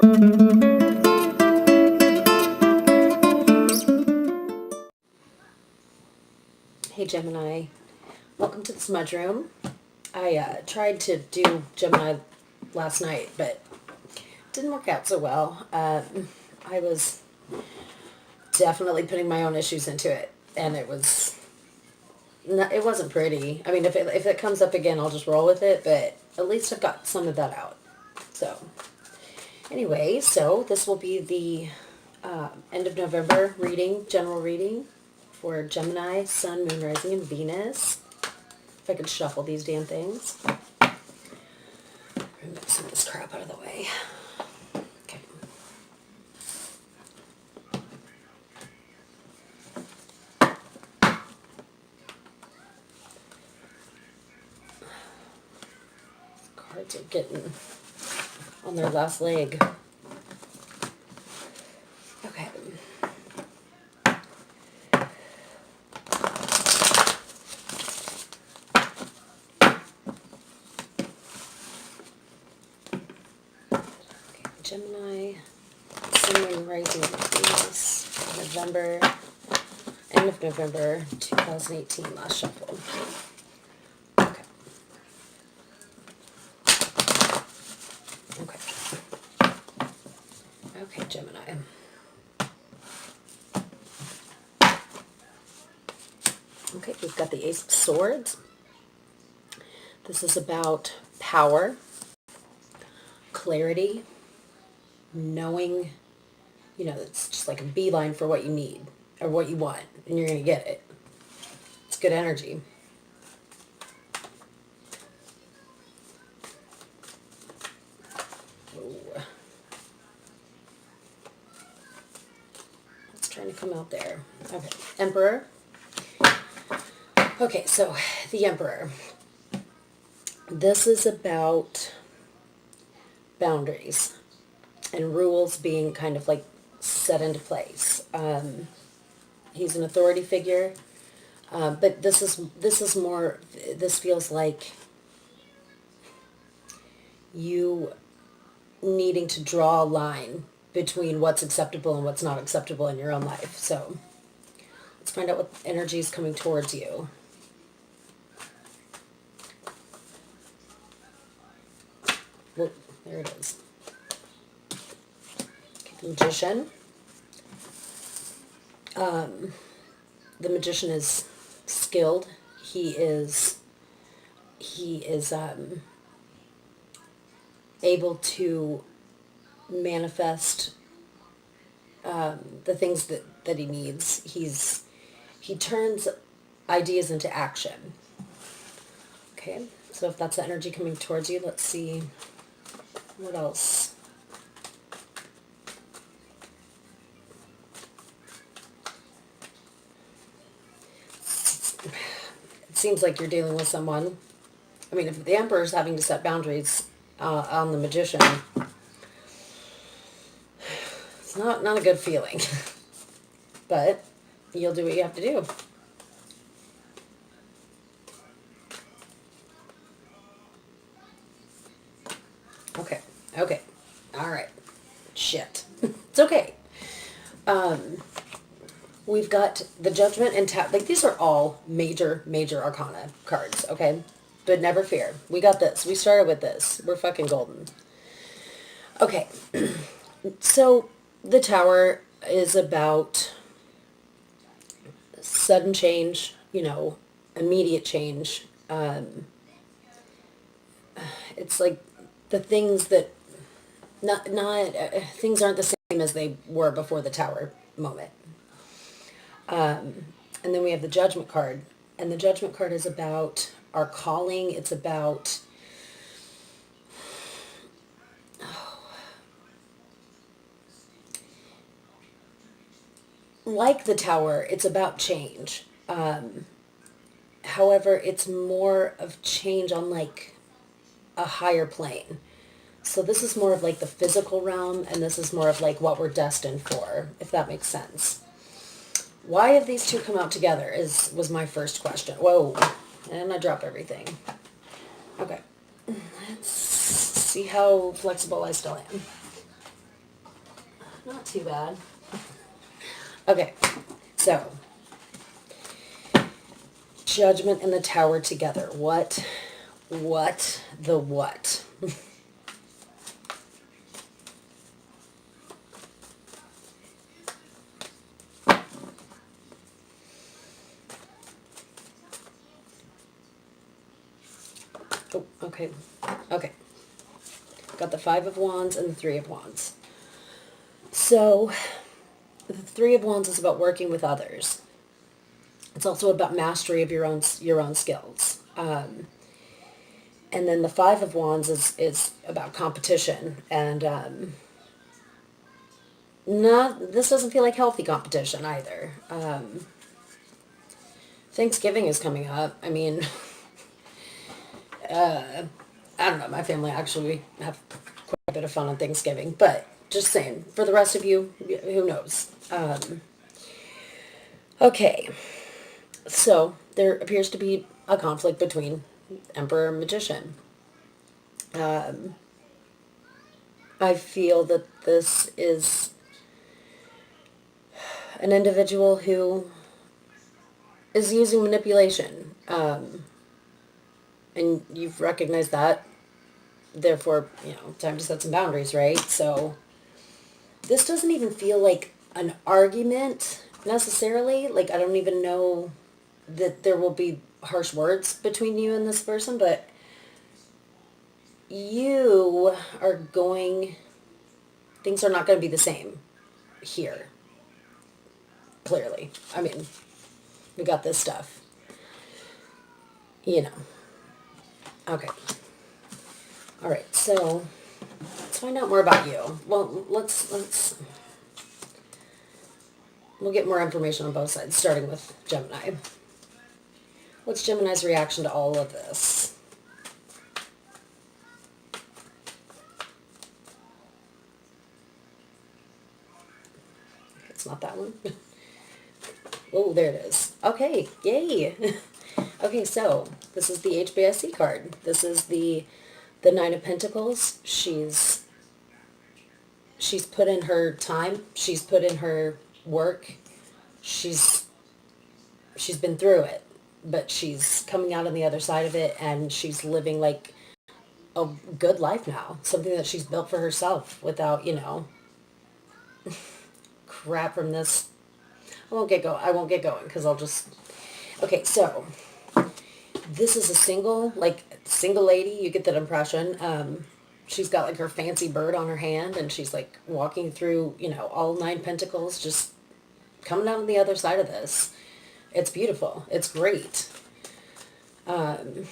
Hey Gemini, welcome to the smudge room. I tried to do Gemini last night, but it didn't work out so well. I was definitely putting my own issues into it, and it wasn't pretty. I mean, if it comes up again, I'll just roll with it, but at least I've got some of that out. So anyway, so this will be the end of November reading, general reading for Gemini, Sun, Moon, Rising, and Venus. If I could shuffle these damn things. Move some of this crap out of the way. Okay. Cards are getting on their last leg. Okay. Gemini, Sun, Moon, Rising, Venus, November, end of November 2018, last shuffle. Okay. Okay. Okay, Gemini. Okay, we've got the Ace of Swords. This is about power, clarity, knowing, it's just like a beeline for what you need or what you want, and you're going to get it. It's good energy. Ooh. What's trying to come out there? Okay, Emperor. Okay, so the Emperor. This is about boundaries and rules being kind of like set into place. He's an authority figure, but this is more. This feels like you needing to draw a line between what's acceptable and what's not acceptable in your own life. So let's find out what energy is coming towards you. Well, there it is. Magician. The magician is skilled. He is able to manifest the things that he needs. He turns ideas into action. Okay, so if that's the energy coming towards you, let's see what else. It seems like you're dealing with someone. I mean, if the Emperor is having to set boundaries on the Magician, it's not a good feeling. But you'll do what you have to do. Okay. All right. Shit. It's okay. We've got the Judgment and like these are all major arcana cards, okay? But never fear. We got this. We started with this. We're fucking golden. Okay. So the Tower is about sudden change, immediate change. It's like the things that things aren't the same as they were before the Tower moment. And then we have the Judgment card, and the Judgment card is about our calling. It's about like the Tower, it's about change. However, it's more of change on like a higher plane. So this is more of like the physical realm, and this is more of like what we're destined for, if that makes sense. Why have these two come out together was my first question. Whoa, and I dropped everything. Okay, let's see how flexible I still am. Not too bad. Okay, so Judgment and the Tower together. What the what? Oh, okay. Okay. Got the Five of Wands and the Three of Wands. So, the Three of Wands is about working with others. It's also about mastery of your own skills. And then the Five of Wands is about competition. And this doesn't feel like healthy competition either. Thanksgiving is coming up. I mean, I don't know. My family actually have quite a bit of fun on Thanksgiving. But just saying, for the rest of you, who knows? Okay. So there appears to be a conflict between Emperor and Magician. I feel that this is an individual who is using manipulation. And you've recognized that. Therefore, time to set some boundaries, right? So this doesn't even feel like an argument necessarily. Like, I don't even know that there will be harsh words between you and this person, but you are going... Things are not going to be the same here. Clearly. I mean, we got this stuff. Okay. All right, so let's find out more about you. Well, we'll get more information on both sides, starting with Gemini. What's Gemini's reaction to all of this? It's not that one. Oh, there it is. Okay, yay. Okay, so this is the HBIC card. This is the Nine of Pentacles. She's put in her time. She's put in her work. She's been through it, but she's coming out on the other side of it, and she's living like a good life now. Something that she's built for herself without, crap from this. I won't get going because I'll just... Okay, so this is a single lady. You get that impression. She's got like her fancy bird on her hand, and she's like walking through, all nine pentacles, just coming out on the other side of this. It's beautiful. It's great. I'd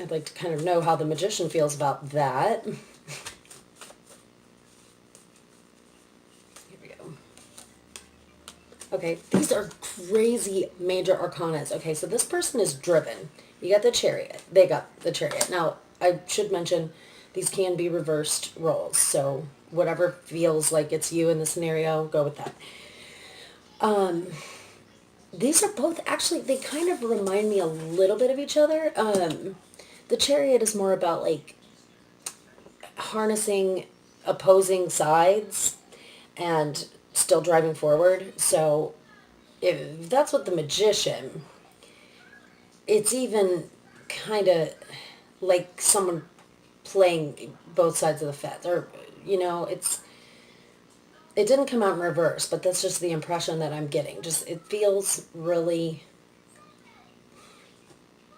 like to kind of know how the Magician feels about that. Here we go. Okay, these are crazy major arcanas. Okay, so this person is driven. You got the Chariot. They got the Chariot. Now, I should mention these can be reversed roles. So whatever feels like it's you in the scenario, go with that. These are both actually, they kind of remind me a little bit of each other. The Chariot is more about like harnessing opposing sides and still driving forward. So if that's what the Magician, it's even kind of like someone playing both sides of the fence, or it didn't come out in reverse, but that's just the impression that I'm getting. Just, it feels really,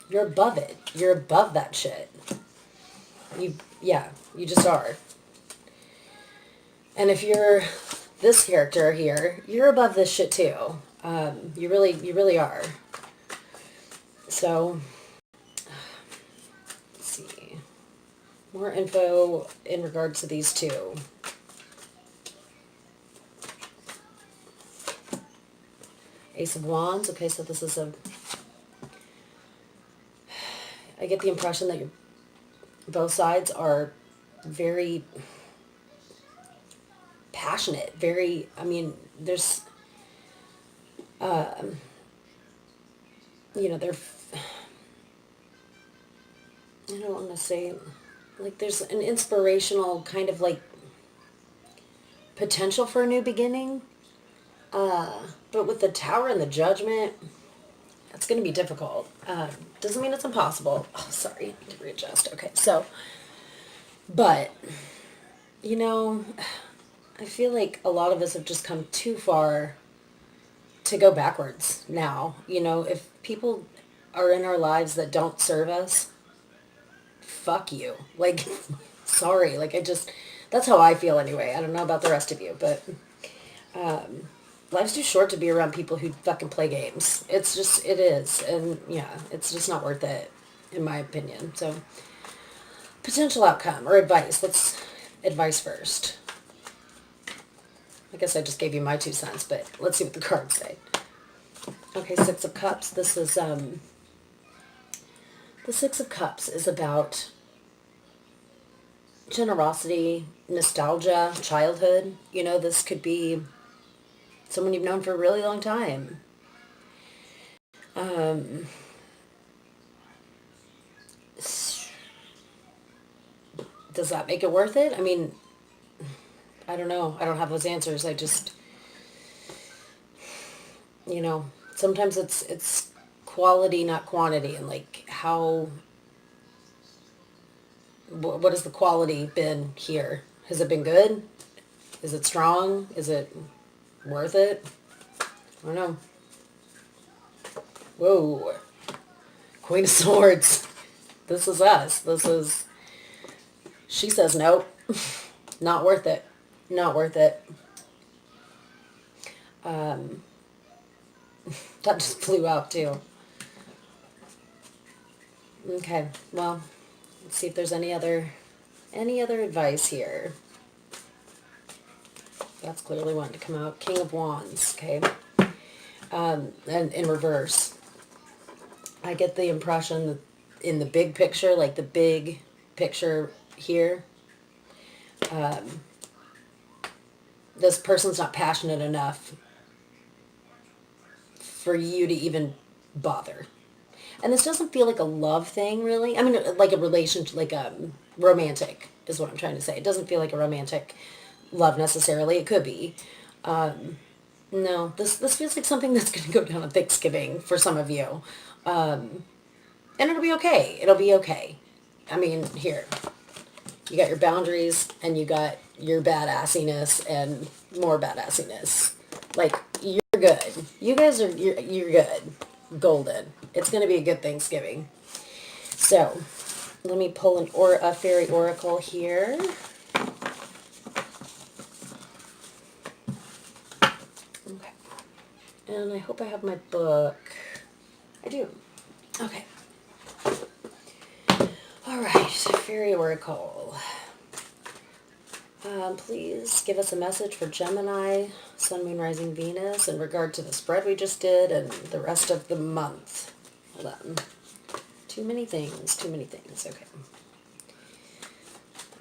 you're above it. You're above that shit. You just are. And if you're this character here, you're above this shit too. You really are. So, let's see. More info in regard to these two. Ace of Wands. Okay, so this is I get the impression that both sides are very passionate. Very, there's, they're, I don't want to say, like, there's an inspirational kind of like potential for a new beginning. But with the Tower and the Judgment, it's going to be difficult. Doesn't mean it's impossible. Oh, sorry, I need to readjust. Okay, so, but, you know, I feel like a lot of us have just come too far to go backwards now. You know, if people are in our lives that don't serve us, fuck you. Like, sorry. Like, that's how I feel anyway. I don't know about the rest of you, but life's too short to be around people who fucking play games. It's just, it is. And yeah, it's just not worth it, in my opinion. So, potential outcome or advice. Let's advice first. I guess I just gave you my 2 cents, but let's see what the cards say. Okay, Six of Cups. This is, the Six of Cups is about generosity, nostalgia, childhood. You know, this could be someone you've known for a really long time. Does that make it worth it? I mean, I don't know. I don't have those answers. I just, you know, sometimes it's quality, not quantity, and like what has the quality been here? Has it been good? Is it strong? Is it worth it? I don't know. Whoa. Queen of Swords. This is us. She says nope. Not worth it. Not worth it. That just flew out too. Okay, well, let's see if there's any other advice here. That's clearly wanting to come out. King of Wands, okay? And in reverse. I get the impression that in the big picture, like the big picture here, this person's not passionate enough for you to even bother. And this doesn't feel like a love thing, really. I mean, like a relationship, like a romantic is what I'm trying to say. It doesn't feel like a romantic love necessarily. It could be. No, this feels like something that's going to go down on Thanksgiving for some of you. And it'll be okay. It'll be okay. I mean, here. You got your boundaries and you got your badassiness and more badassiness. Like, you're good. You guys are, you're good. Golden. It's going to be a good Thanksgiving. So, let me pull a fairy oracle here. Okay. And I hope I have my book. I do. Okay. Alright, fairy oracle. Please give us a message for Gemini, Sun, Moon, Rising, Venus in regard to the spread we just did and the rest of the month. Hold on. Too many things. Okay.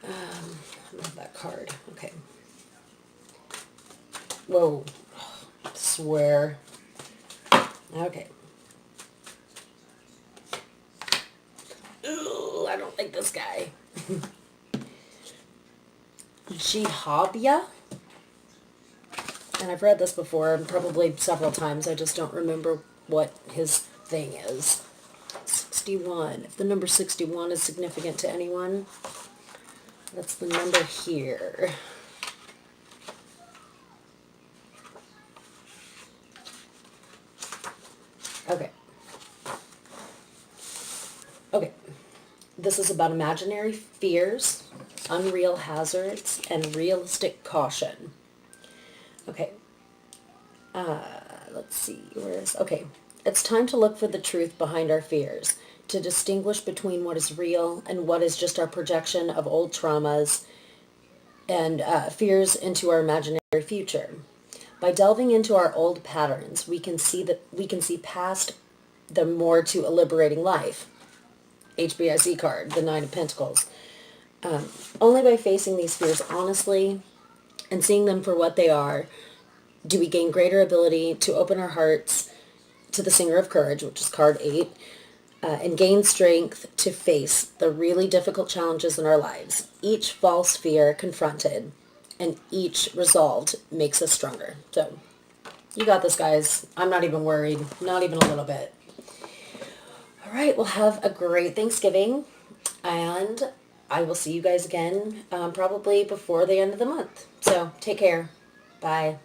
I love that card. Okay. Whoa. I swear. Okay. Ooh, I don't like this guy. Jihabya. And I've read this before, probably several times. I just don't remember what his thing is. 61. If the number 61 is significant to anyone, that's the number here. Okay. Okay. This is about imaginary fears, unreal hazards, and realistic caution. Okay. Let's see. Okay. It's time to look for the truth behind our fears, to distinguish between what is real and what is just our projection of old traumas and fears into our imaginary future. By delving into our old patterns, we can see past the more to a liberating life. HBIC card, the Nine of Pentacles. Only by facing these fears honestly and seeing them for what they are do we gain greater ability to open our hearts to the Singer of Courage, which is card 8, and gain strength to face the really difficult challenges in our lives. Each false fear confronted and each resolved makes us stronger. So you got this, guys. I'm not even worried. Not even a little bit. All right. Well, have a great Thanksgiving. And I will see you guys again probably before the end of the month. So take care. Bye.